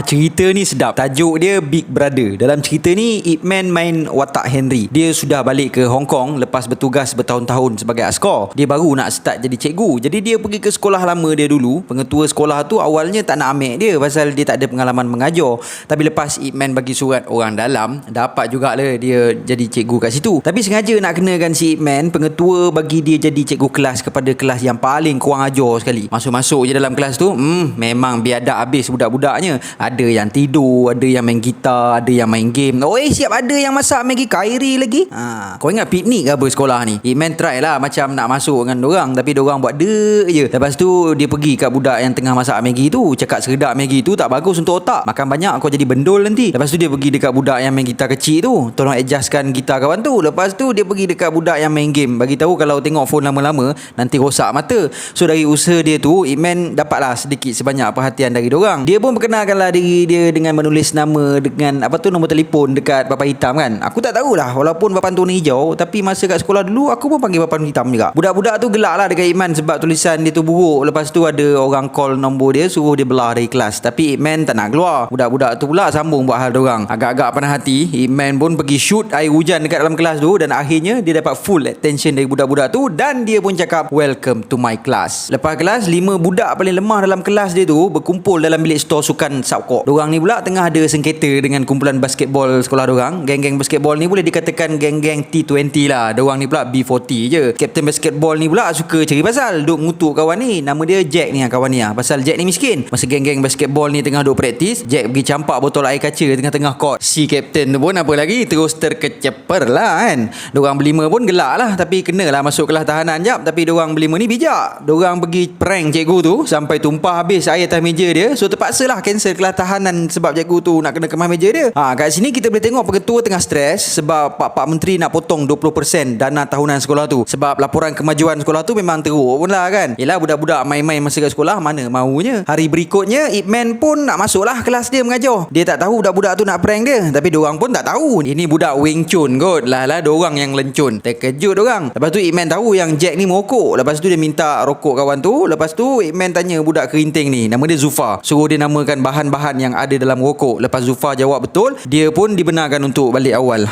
Cerita ni sedap. Tajuk dia Big Brother. Dalam cerita ni, Ip Man main watak Henry. Dia sudah balik ke Hong Kong lepas bertugas bertahun-tahun sebagai askar. Dia baru nak start jadi cikgu. Jadi dia pergi ke sekolah lama dia dulu. Pengetua sekolah tu awalnya tak nak ambil dia pasal dia tak ada pengalaman mengajar. Tapi lepas Ip Man bagi surat orang dalam, dapat jugalah dia jadi cikgu kat situ. Tapi sengaja nak kenakan si Ip Man, pengetua bagi dia jadi cikgu kelas kepada kelas yang paling kurang ajar sekali. Masuk-masuk je dalam kelas tu, memang biadab habis budak-budak. Ada yang tidur, ada yang main gitar, ada yang main game. Siap ada yang masak Maggi Kairi lagi. Kau ingat piknik ke apa sekolah ni? Ip Man try lah macam nak masuk dengan dorang, tapi dorang buat dek je. Lepas tu dia pergi kat budak yang tengah masak Maggi tu, cakap seredap Maggi tu tak bagus untuk otak. Makan banyak kau jadi bendol nanti. Lepas tu dia pergi dekat budak yang main gitar kecil tu, tolong adjustkan gitar kawan tu. Lepas tu dia pergi dekat budak yang main game, bagi tahu kalau tengok phone lama-lama nanti rosak mata. So dari usaha dia tu, Ip Man dapatlah sedikit sebanyak perhatian dari dorang. Dia pun perkenalkanlah diri dia dengan menulis nama dengan nombor telefon dekat papan hitam kan. Aku tak tahulah, walaupun papan tu warna hijau, tapi masa kat sekolah dulu aku pun panggil papan hitam juga. Budak-budak tu gelak lah dekat Ip Man sebab tulisan dia tu buruk. Lepas tu ada orang call nombor dia, suruh dia belah dari kelas. Tapi Ip Man tak nak keluar. Budak-budak tu pula sambung buat hal dorang. Agak-agak panah hati, Ip Man pun pergi shoot air hujan dekat dalam kelas tu, dan akhirnya dia dapat full attention dari budak-budak tu, dan dia pun cakap welcome to my class. Lepas kelas, 5 budak paling lemah dalam kelas dia tu berkumpul dalam bilik store sukan Subcorp. Dorang ni pula tengah ada sengketa dengan kumpulan basketball sekolah dorang. Geng-geng basketball ni boleh dikatakan geng-geng T20 lah. Dorang ni pula B40 je. Kapten basketball ni pula suka cari pasal, duk ngutuk kawan ni. Nama dia Jack ni, kawan ni. Pasal Jack ni miskin. Masa geng-geng basketball ni tengah duk praktis, Jack pergi campak botol air kaca tengah-tengah court. Si kapten tu pun apa lagi, terus terkeceper lah kan. Dorang berlima pun gelak lah, tapi kenalah masuk kelas tahanan jap. Tapi dorang berlima ni bijak. Dorang pergi prank cikgu tu sampai tumpah habis air atas meja dia. So terpaksalah cancel kelas tahanan sebab cikgu tu nak kena kemas meja dia. Kat sini kita boleh tengok pengetua tengah stres sebab Pak Menteri nak potong 20% dana tahunan sekolah tu. Sebab laporan kemajuan sekolah tu memang teruk pun lah kan. Yelah, budak-budak main-main masa kat sekolah, mana maunya. Hari berikutnya Ip Man pun nak masuk lah kelas dia mengajar. Dia tak tahu budak-budak tu nak prank dia, tapi dorang pun tak tahu ini budak Wing Chun kot. Lah dorang yang lencun. Terkejut dorang. Lepas tu Ip Man tahu yang Jack ni merokok. Lepas tu dia minta rokok kawan tu. Lepas tu Ip Man tanya budak kerinting ni, nama dia Zufa. Suruh dia namakan bahan-bahan yang ada dalam rokok. Lepas Zufa jawab betul, dia pun dibenarkan untuk balik awal.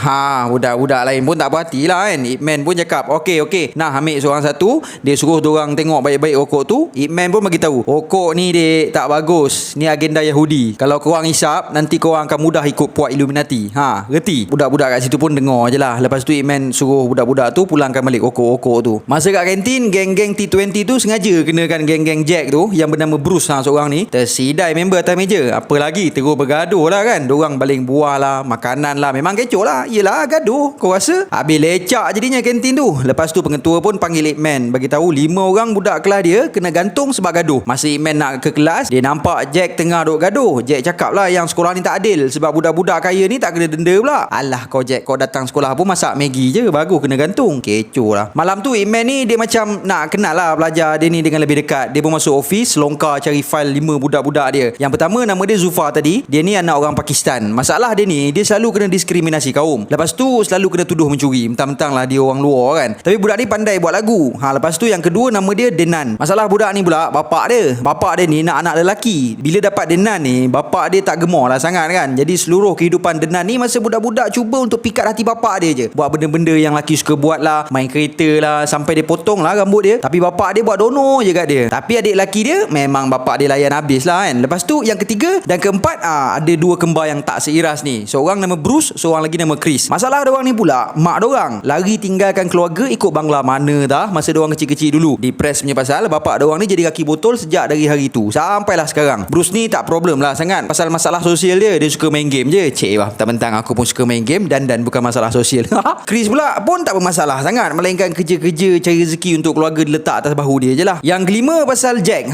Budak-budak lain pun tak berhati lah kan. Ip Man pun cakap okey, nah ambil seorang satu. Dia suruh dorang tengok baik-baik rokok tu. Ip Man pun bagi tahu, rokok ni dek tak bagus, ni agenda Yahudi. Kalau korang hisap, nanti korang akan mudah ikut puak Illuminati. Reti? Budak-budak kat situ pun dengar je lah. Lepas tu Ip Man suruh budak-budak tu pulangkan balik rokok-rokok tu. Masa kat kantin, geng-geng T20 tu sengaja kenakan geng-geng Jack tu yang bernama Bruce seorang ni. Tersidai member atas meja. Apa lagi, terus bergaduh lah kan. Dorang baling buah lah, makanan lah. Memang kecoh lah. Yelah, gaduh. Kau rasa? Habis lecak jadinya kantin tu. Lepas tu pengetua pun panggil Ip Man, bagi tahu 5 orang budak kelas dia kena gantung sebab gaduh. Masa Ip Man nak ke kelas, dia nampak Jack tengah duk gaduh. Jack cakap lah yang sekolah ni tak adil sebab budak-budak kaya ni tak kena denda pula. Alah kau Jack, kau datang sekolah pun masak Maggi je, bagus kena gantung. Kecoh lah. Malam tu Ip Man ni dia macam nak kenal lah pelajar dia ni dengan lebih dekat. Dia pun masuk office, longkar cari fail 5 budak-budak dia. Yang pertama nama dia Zufa tadi. Dia ni anak orang Pakistan. Masalah dia ni, dia selalu kena diskriminasi kaum. Lepas tu selalu kena tuduh mencuri. Mentang-mentang lah dia orang luar kan. Tapi budak ni pandai buat lagu. Lepas tu yang kedua nama dia Denan. Masalah budak ni pula bapak dia ni nak anak lelaki. Bila dapat Denan ni, bapak dia tak gemar lah sangat kan. Jadi seluruh kehidupan Denan ni masa budak-budak cuba untuk pikat hati bapak dia je. Buat benda-benda yang lelaki suka buat lah, main kereta lah, sampai dia potong lah rambut dia. Tapi bapak dia buat dono je kat dia. Tapi adik lelaki dia memang bapak dia layan habis lah kan. Lepas tu yang ketiga dan keempat, ada 2 kembar yang tak seiras ni. Seorang nama Bruce, seorang lagi nama Chris. Masalah diorang ni pula, mak diorang lari tinggalkan keluarga ikut bangla mana dah masa diorang kecil-kecil dulu. Depres punya pasal bapak diorang ni jadi kaki botol sejak dari hari tu sampailah sekarang. Bruce ni tak problem lah sangat pasal masalah sosial dia. Dia suka main game je. Cik lah, mentang-mentang aku pun suka main game dan bukan masalah sosial. Chris pula pun tak bermasalah sangat, melainkan kerja-kerja cari rezeki untuk keluarga diletak atas bahu dia je lah. Yang kelima pasal Jack.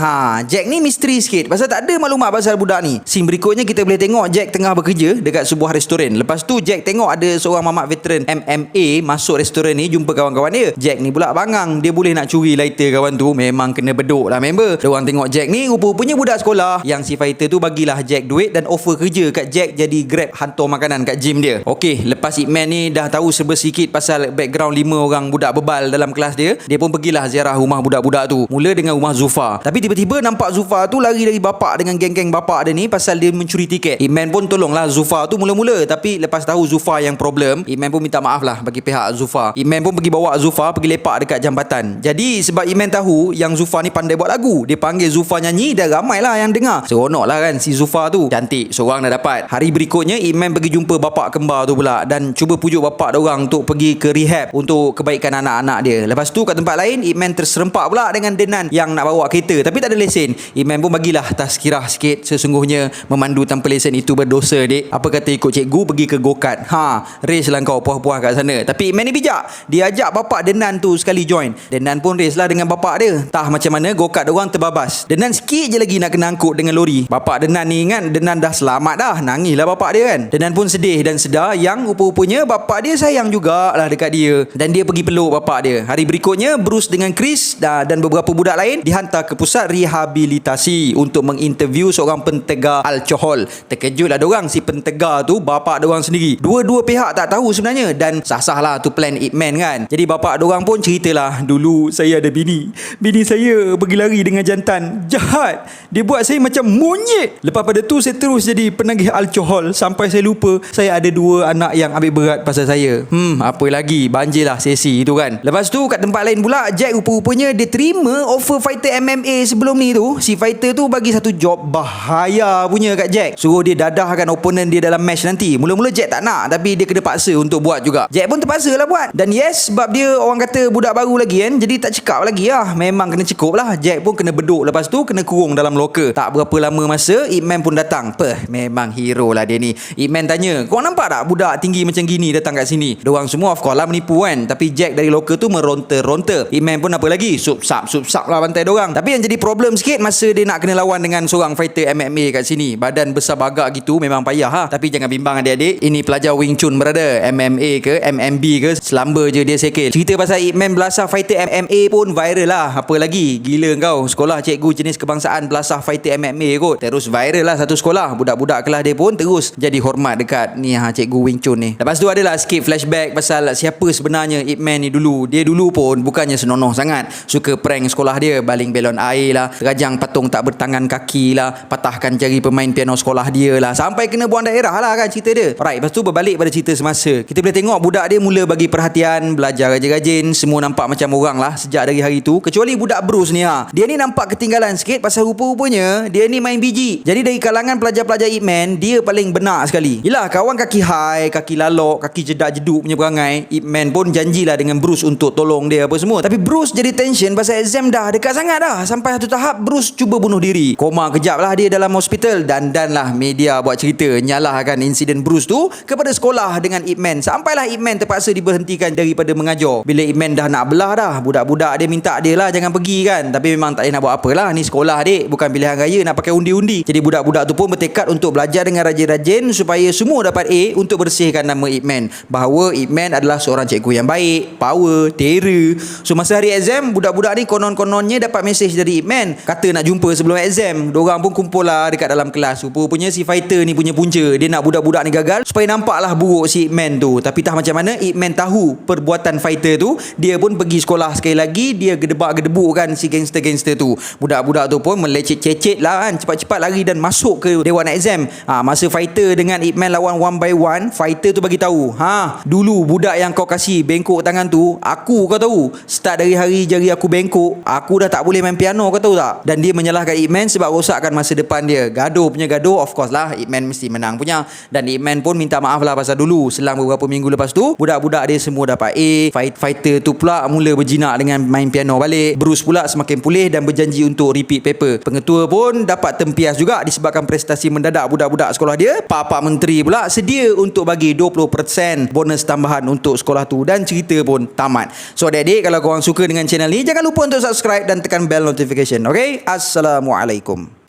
Jack ni misteri sikit pasal tak ada maklumat pasal budak ni. Scene berikutnya kita boleh tengok Jack tengah bekerja dekat sebuah restoran. Lepas tu Jack tengok ada seorang mamat veteran MMA masuk restoran ni jumpa kawan-kawan dia. Jack ni pula bangang, dia boleh nak curi lighter kawan tu. Memang kena beduk lah member. Diorang tengok Jack ni rupa-rupanya budak sekolah. Yang si fighter tu bagilah Jack duit dan offer kerja kat Jack jadi grab hantar makanan kat gym dia. Okey, lepas Ip Man ni dah tahu serba sikit pasal background 5 orang budak bebal dalam kelas dia, dia pun pergilah ziarah rumah budak-budak tu. Mula dengan rumah Zufa. Tapi tiba-tiba nampak Zufa tu lari dari bapak dengan geng-geng bapak dia ni pasal dia mencuri tiket. Ip Man pun tolonglah Zulfa tu mula-mula, tapi lepas tahu Zulfa yang problem, Ip Man pun minta maaf lah bagi pihak Zulfa. Ip Man pun pergi bawa Zulfa pergi lepak dekat jambatan. Jadi sebab Ip Man tahu yang Zulfa ni pandai buat lagu, dia panggil Zulfa nyanyi dan ramai lah yang dengar. Seronok lah kan si Zulfa tu. Cantik, seorang dah dapat. Hari berikutnya Ip Man pergi jumpa bapak kembar tu pula dan cuba pujuk bapak diorang untuk pergi ke rehab untuk kebaikan anak-anak dia. Lepas tu kat tempat lain Ip Man terserempak pula dengan Denan yang nak bawa kereta tapi tak ada lesen. Ip Man pun bagilah tazkirah sikit, sesungguhnya memandu tanpa lesen itu berdosa dik. Apa kata ikut cikgu pergi ke go-kart. Race lah kau puas-puas kat sana. Tapi Ip Man ni bijak, dia ajak bapak Denan tu sekali join. Denan pun race lah dengan bapak dia. Tah macam mana go-kart diorang terbabas. Denan sikit je lagi nak kena angkut dengan lori. Bapak Denan ni ingat Denan dah selamat dah, nangis lah bapak dia kan. Denan pun sedih dan sedar yang rupa-rupanya bapak dia sayang jugalah dekat dia, dan dia pergi peluk bapak dia. Hari berikutnya Bruce dengan Chris dan beberapa budak lain dihantar ke pusat rehabilitasi untuk menginterview seorang pentegar alkohol. Terkejutlah diorang, si pentegar tu bapak diorang sendiri. Dua-dua pihak tak tahu sebenarnya dan sah-sah lah tu plan Ip Man kan. Jadi bapak diorang pun ceritalah, dulu saya ada bini saya pergi lari dengan jantan, jahat, dia buat saya macam monyet. Lepas pada tu saya terus jadi penagih alkohol sampai saya lupa saya ada 2 anak yang ambil berat pasal saya. Apa lagi, banjirlah sesi itu kan. Lepas tu kat tempat lain pula, Jack rupa-rupanya dia terima offer fighter MMA sebelum ni tu. Si fighter tu bagi satu job bahaya punya kat Jack, suruh dia dadahkan opponent dia dalam match nanti. Mula-mula Jack tak nak, tapi dia kena paksa untuk buat juga. Jack pun terpaksa lah buat. Dan yes, sebab dia orang kata budak baru lagi kan, jadi tak cekap lagi lah. Memang kena cekup lah. Jack pun kena beduk, lepas tu kena kurung dalam loker. Tak berapa lama masa Ip Man pun datang. Memang hero lah dia ni. Ip Man tanya, kau nampak tak budak tinggi macam gini datang kat sini? Diorang semua of course lah menipu kan, tapi Jack dari loker tu meronta-ronta. Ip Man pun apa lagi, sup-sap lah bantai diorang. Tapi yang jadi problem sikit masa dia nak kena lawan dengan seorang fighter MMA kat sini. Badan besar bagak gitu memang payah ha. Tapi jangan bimbang adik-adik, ini pelajar Wing Chun brother. MMA ke MMB ke, selamba je dia sekil. Cerita pasal Ip Man belasah fighter MMA pun viral lah. Apa lagi, gila kau, sekolah cikgu jenis kebangsaan belasah fighter MMA kot. Terus viral lah satu sekolah. Budak-budak kelas dia pun terus jadi hormat dekat ni cikgu Wing Chun ni. Lepas tu adalah sikit flashback pasal siapa sebenarnya Ip Man ni dulu. Dia dulu pun bukannya senonoh sangat, suka prank sekolah dia, baling belon air lah, terajang patung tak bertangan kaki lah, patahkan jari pemain piano sekolah dia lah, sampai kena buang daerah lah kan cerita dia. Alright, lepas tu berbalik pada cerita semasa. Kita boleh tengok budak dia mula bagi perhatian, belajar rajin-rajin, semua nampak macam orang lah sejak dari hari tu, kecuali budak Bruce ni Dia ni nampak ketinggalan sikit pasal rupa-rupanya dia ni main biji. Jadi dari kalangan pelajar-pelajar Ip Man, dia paling benar sekali. Yelah, kawan kaki high, kaki lalok, kaki jedak-jeduk punya perangai, Ip Man pun janjilah dengan Bruce untuk tolong dia apa semua. Tapi Bruce jadi tension pasal exam dah dekat sangat dah. Sampai satu tahap Bruce cuba bunuh diri. Koma kejap lah dia dalam hospital, dan lah media buat cerita nyalahkan insiden Bruce tu kepada sekolah dengan Ip Man. Sampailah Ip Man terpaksa diberhentikan daripada mengajar. Bila Ip Man dah nak belah dah, budak-budak dia minta dia lah jangan pergi kan. Tapi memang tak boleh nak buat apalah, ni sekolah dik, bukan pilihan raya nak pakai undi-undi. Jadi budak-budak tu pun bertekad untuk belajar dengan rajin-rajin supaya semua dapat A untuk bersihkan nama Ip Man. Bahawa Ip Man adalah seorang cikgu yang baik, power, terror. So masa hari exam, budak-budak ni konon-kononnya dapat mesej dari Ip Man, kata nak jumpa sebelum exam. Diorang pun kumpul lah dekat dalam kelas. Rupanya si fighter ni punya punca, dia nak budak-budak ni gagal supaya nampaklah buruk si Ip Man tu. Tapi tak macam mana, Ip Man tahu perbuatan fighter tu, dia pun pergi sekolah sekali lagi, dia gedebak-gedebuk kan si gangster-gangster tu. Budak-budak tu pun melecet-cecet lah kan, cepat-cepat lari dan masuk ke dewan exam. Masa fighter dengan Ip Man lawan one by one, fighter tu bagi tahu, dulu budak yang kau kasih bengkok tangan tu, aku kau tahu, start dari hari jari aku bengkok, aku dah tak boleh main piano kau tahu tak. Dan dia menyalahkan Ip Man sebab rosakkan masa depan dia. Gaduh punya gaduh, of course lah Ip Man mesti menang punya. Dan Ip Man pun minta maaf lah pasal dulu. Selang beberapa minggu lepas tu, budak-budak dia semua dapat A. Fighter tu pula mula berjinak dengan main piano balik. Bruce pula semakin pulih dan berjanji untuk repeat paper. Pengetua pun dapat tempias juga disebabkan prestasi mendadak budak-budak sekolah dia. Pak Menteri pula sedia untuk bagi 20% bonus tambahan untuk sekolah tu, dan cerita pun tamat. So adik-adik, kalau korang suka dengan channel ni, jangan lupa untuk subscribe dan tekan bell notification. Okay? Assalamualaikum.